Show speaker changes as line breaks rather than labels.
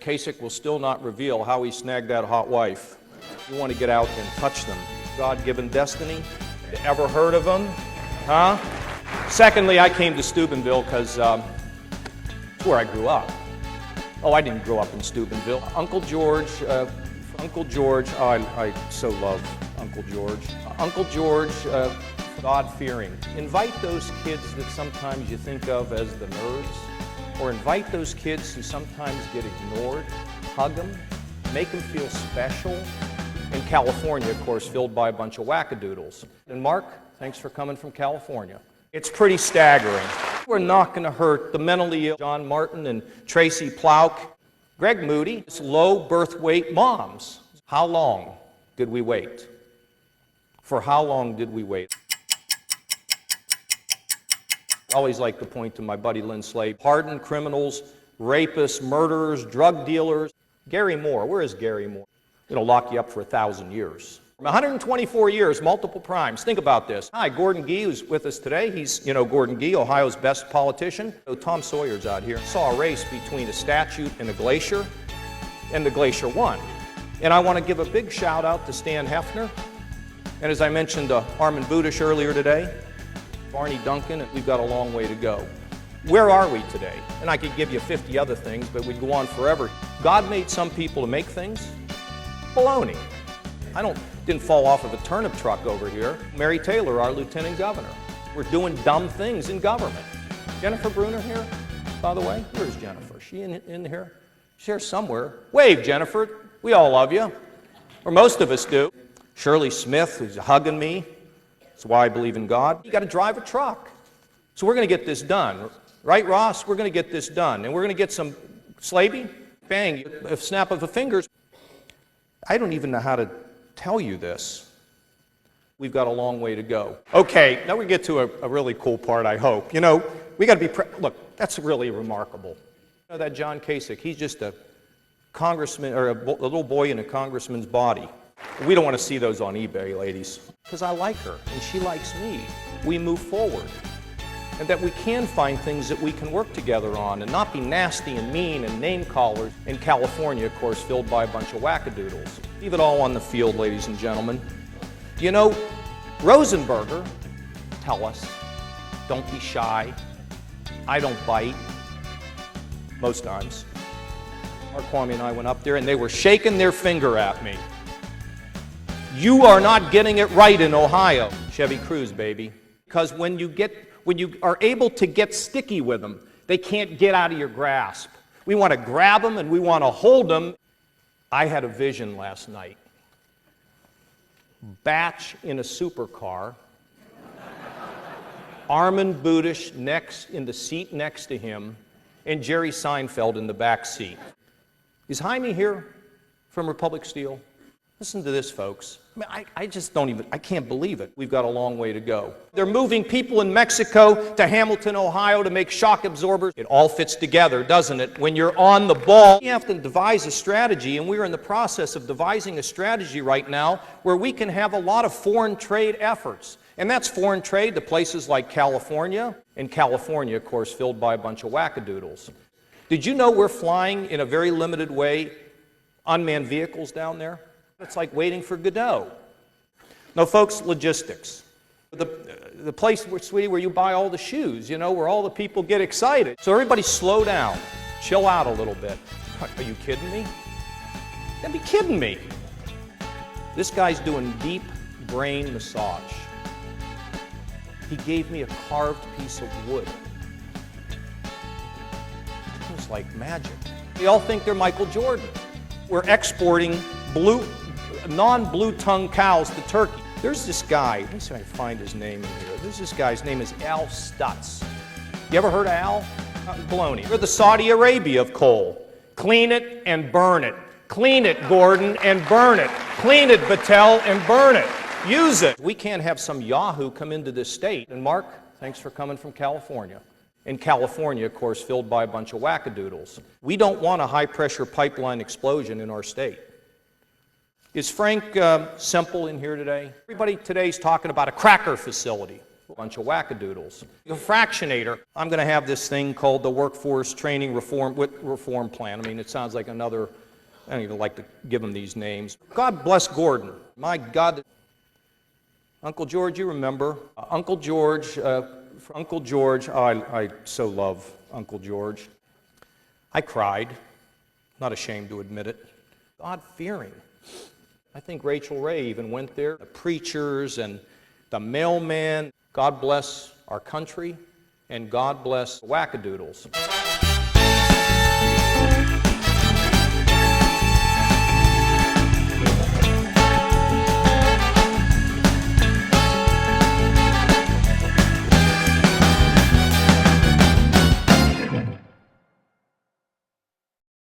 Kasich will still not reveal how he snagged that hot wife. You want to get out and touch them. God-given destiny. You ever heard of them? Huh? Secondly, I came to Steubenville because it's where I grew up. Oh, I didn't grow up in Steubenville. Uncle George, oh, I so love Uncle George. Uncle George, God-fearing. Invite those kids that sometimes you think of as the nerds, or invite those kids who sometimes get ignored, hug them, make them feel special. In California, of course, filled by a bunch of wackadoodles. And Mark, thanks for coming from California. It's pretty staggering. We're not going to hurt the mentally ill John Martin and Tracy Plouck, Greg Moody, low birth weight moms. How long did we wait? For how long did we wait? I always like to point to my buddy Lynn Slade. Hardened criminals, rapists, murderers, drug dealers. Gary Moore, where is Gary Moore? It'll lock you up for 1,000 years. 124 years, multiple crimes. Think about this. Hi, Gordon Gee, who's with us today. He's, Gordon Gee, Ohio's best politician. Tom Sawyer's out here. Saw a race between a statute and a glacier, and the glacier won. And I want to give a big shout out to Stan Hefner. And as I mentioned, Armin Budish earlier today, Barney Duncan, and we've got a long way to go. Where are we today? And I could give you 50 other things, but we'd go on forever. God made some people to make things. Baloney. I didn't fall off of a turnip truck over here. Mary Taylor, our lieutenant governor. We're doing dumb things in government. Jennifer Bruner here, by the way? Where's Jennifer? Is she in here? She's here somewhere. Wave, Jennifer. We all love you. Or most of us do. Shirley Smith, who's hugging me. That's why I believe in God. You got to drive a truck. So we're going to get this done. Right, Ross? We're going to get this done. And we're going to get some Slaby. Bang, a snap of the fingers. I don't even know how to tell you this. We've got a long way to go. Okay, now we get to a really cool part, I hope. We got to be, look, that's really remarkable. That John Kasich, he's just a congressman, or a little boy in a congressman's body. We don't want to see those on eBay, ladies, because I like her, and she likes me. We move forward. And that we can find things that we can work together on and not be nasty and mean and name callers. In California, of course, filled by a bunch of wackadoodles. Leave it all on the field, ladies and gentlemen. Rosenberger, tell us, don't be shy. I don't bite, most times. Mark Kwame and I went up there and they were shaking their finger at me. You are not getting it right in Ohio. Chevy Cruze, baby. Because when you are able to get sticky with them, they can't get out of your grasp. We want to grab them and we want to hold them. I had a vision last night. Batch in a supercar, Armin Budish in the seat next to him, and Jerry Seinfeld in the back seat. Is Jaime here from Republic Steel? Listen to this, folks. I just I can't believe it. We've got a long way to go. They're moving people in Mexico to Hamilton, Ohio to make shock absorbers. It all fits together, doesn't it? When you're on the ball, you have to devise a strategy, and we're in the process of devising a strategy right now where we can have a lot of foreign trade efforts. And that's foreign trade to places like California, and California, of course, filled by a bunch of wackadoodles. Did you know we're flying in a very limited way unmanned vehicles down there? It's like waiting for Godot. No, folks, logistics. The place, sweetie, where you buy all the shoes, where all the people get excited. So everybody slow down. Chill out a little bit. Are you kidding me? You'd be kidding me. This guy's doing deep brain massage. He gave me a carved piece of wood. It was like magic. They all think they're Michael Jordan. We're exporting non-blue tongue cows to Turkey. There's this guy, let me see if I can find his name in here. This guy's name is Al Stutz. You ever heard of Al? Baloney. We're the Saudi Arabia of coal. Clean it and burn it. Clean it, Gordon, and burn it. Clean it, Battelle, and burn it. Use it. We can't have some yahoo come into this state. And Mark, thanks for coming from California. In California, of course, filled by a bunch of wackadoodles. We don't want a high-pressure pipeline explosion in our state. Is Frank Semple in here today? Everybody today's talking about a cracker facility. A bunch of wackadoodles. The fractionator, I'm going to have this thing called the Workforce Training Reform Plan. I mean, it sounds like another, I don't even like to give them these names. God bless Gordon. My God. Uncle George, you remember. Uncle George, oh, I so love Uncle George. I cried, not ashamed to admit it. God-fearing. I think Rachel Ray even went there. The preachers and the mailman. God bless our country, and God bless wackadoodles.